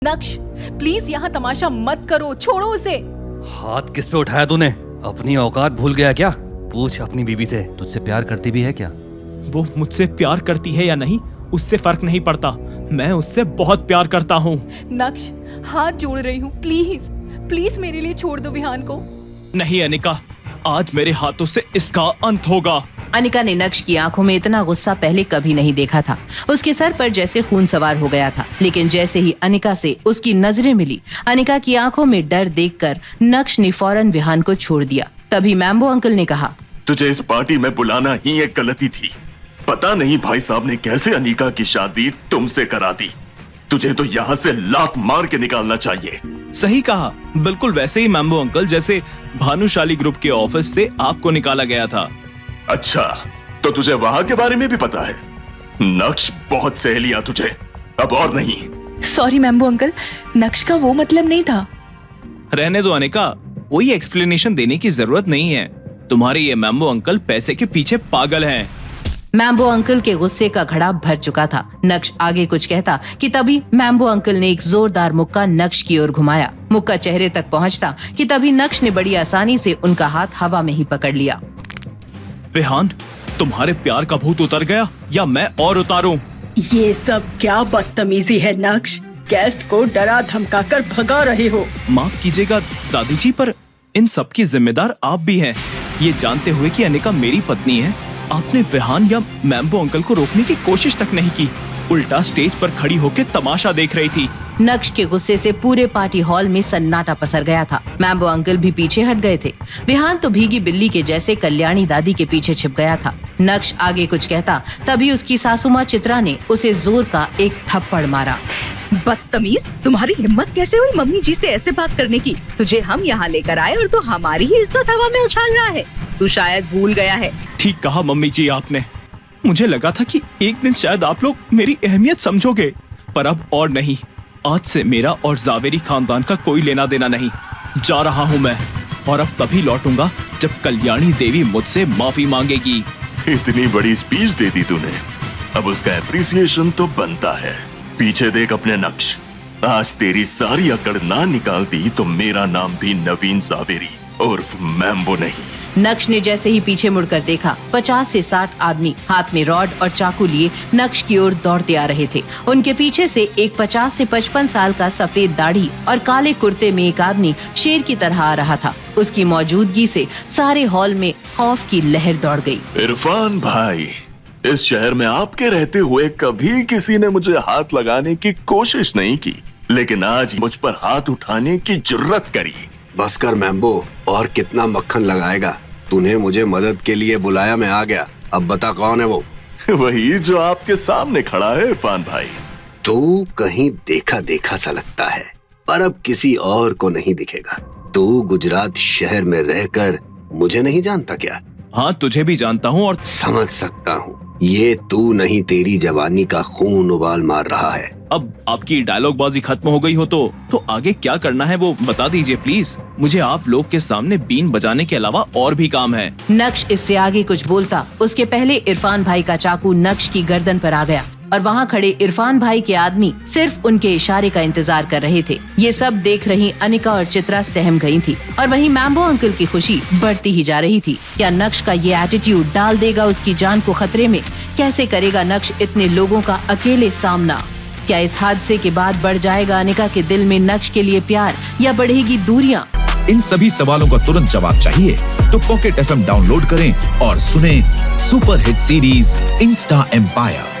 नक्श, प्लीज यहाँ तमाशा मत करो, छोड़ो उसे। हाथ किस पे उठाया तूने? अपनी औकात भूल गया क्या? पूछ अपनी बीवी से, तुझसे प्यार करती भी है क्या? वो मुझसे प्यार करती है या नहीं उससे फर्क नहीं पड़ता, मैं उससे बहुत प्यार करता हूँ। नक्श, हाथ जोड़ रही हूँ, प्लीज प्लीज मेरे लिए छोड़ दो विहान को। नहीं अनिका, आज मेरे हाथों से इसका अंत होगा। अनिका ने नक्श की आंखों में इतना गुस्सा पहले कभी नहीं देखा था। उसके सर पर जैसे खून सवार हो गया था। लेकिन जैसे ही अनिका से उसकी नजरें मिली, अनिका की आंखों में डर देखकर नक्श ने फौरन विहान को छोड़ दिया। तभी मैम्बो अंकल ने कहा, तुझे इस पार्टी में बुलाना ही एक गलती थी। पता नहीं भाई साहब ने कैसे अनिका की शादी तुमसे करा दी। तुझे तो यहाँ से लात मार के निकालना चाहिए। सही कहा, बिल्कुल वैसे ही मैम्बो अंकल जैसे भानुशाली ग्रुप के ऑफिस से आपको निकाला गया था। अच्छा, तो तुझे वहाँ के बारे में भी पता है? नक्श बहुत सह लिया तुझे, अब और नहीं। सॉरी मैम्बो अंकल, नक्श का वो मतलब नहीं था। रहने दो अनिका, कोई एक्सप्लेनेशन देने की जरूरत नहीं है। तुम्हारे ये मैम्बो अंकल पैसे के पीछे पागल हैं। मैम्बो अंकल के गुस्से का घड़ा भर चुका था। नक्श आगे कुछ कहता कि तभी मैम्बो अंकल ने एक जोरदार मुक्का नक्श की ओर घुमाया। मुक्का चेहरे तक पहुंचता कि तभी नक्श ने बड़ी आसानी से उनका हाथ हवा में ही पकड़ लिया। विहान, तुम्हारे प्यार का भूत उतर गया या मैं और उतारूं? ये सब क्या बदतमीजी है नक्श, गेस्ट को डरा धमका कर भगा रहे हो। माफ कीजिएगा दादी जी, पर इन सब की जिम्मेदार आप भी हैं। ये जानते हुए कि अनिका मेरी पत्नी है, आपने विहान या मैम्बो अंकल को रोकने की कोशिश तक नहीं की, उल्टा स्टेज पर खड़ी होकर तमाशा देख रही थी। नक्श के गुस्से से पूरे पार्टी हॉल में सन्नाटा पसर गया था। मैम्बो अंकल भी पीछे हट गए थे। विहान तो भीगी बिल्ली के जैसे कल्याणी दादी के पीछे छिप गया था। नक्श आगे कुछ कहता, तभी उसकी सासू माँ चित्रा ने उसे जोर का एक थप्पड़ मारा। बदतमीज, तुम्हारी हिम्मत कैसे हुई मम्मी जी से ऐसे बात करने की? तुझे हम यहाँ लेकर आए और तू हमारी ही इज्जत हवा में उछाल रहा है। तू शायद भूल गया है। ठीक कहा मम्मी जी आपने। मुझे लगा था कि एक दिन शायद आप लोग मेरी अहमियत समझोगे, पर अब और नहीं। आज से मेरा और जावेरी खानदान का कोई लेना देना नहीं। जा रहा हूँ मैं, और अब तभी लौटूंगा जब कल्याणी देवी मुझसे माफी मांगेगी। इतनी बड़ी स्पीच दे दी तूने, अब उसका एप्रिसिएशन तो बनता है। पीछे देख अपने नक्श, आज तेरी सारी अकड़ ना निकालती तो मेरा नाम भी नवीन जावेरी उर्फ मैम्बो नहीं। नक्श ने जैसे ही पीछे मुड़कर देखा, 50 से 60 आदमी हाथ में रॉड और चाकू लिए नक्श की ओर दौड़ते आ रहे थे। उनके पीछे से एक 50 से 55 साल का सफेद दाढ़ी और काले कुर्ते में एक आदमी शेर की तरह आ रहा था। उसकी मौजूदगी से सारे हॉल में खौफ की लहर दौड़ गई। इरफान भाई, इस शहर में आपके रहते हुए कभी किसी ने मुझे हाथ लगाने की कोशिश नहीं की, लेकिन आज मुझ पर हाथ उठाने की जुर्रत करी। बस कर मैम्बो, और कितना मक्खन लगाएगा? तूने मुझे मदद के लिए बुलाया, मैं आ गया। अब बता कौन है वो? वही जो आपके सामने खड़ा है इरफान भाई। तू कहीं देखा देखा सा लगता है, पर अब किसी और को नहीं दिखेगा। तू गुजरात शहर में रहकर मुझे नहीं जानता क्या? हाँ, तुझे भी जानता हूँ और समझ सकता हूँ। ये तू नहीं, तेरी जवानी का खून उबाल मार रहा है। अब आपकी डायलॉग बाजी खत्म हो गई हो तो आगे क्या करना है वो बता दीजिए प्लीज। मुझे आप लोग के सामने बीन बजाने के अलावा और भी काम है। नक्श इससे आगे कुछ बोलता उसके पहले इरफान भाई का चाकू नक्श की गर्दन पर आ गया और वहाँ खड़े इरफान भाई के आदमी सिर्फ उनके इशारे का इंतजार कर रहे थे। ये सब देख रही अनिका और चित्रा सहम गई थी और वहीं मैम्बो अंकल की खुशी बढ़ती ही जा रही थी। क्या नक्श का ये एटीट्यूड डाल देगा उसकी जान को खतरे में? कैसे करेगा नक्श इतने लोगों का अकेले सामना? क्या इस हादसे के बाद बढ़ जाएगा अनिका के दिल में नक्श के लिए प्यार या बढ़ेगी दूरियां? इन सभी सवालों का तुरंत जवाब चाहिए तो पॉकेट FM डाउनलोड करें और सुनें super hit series insta empire.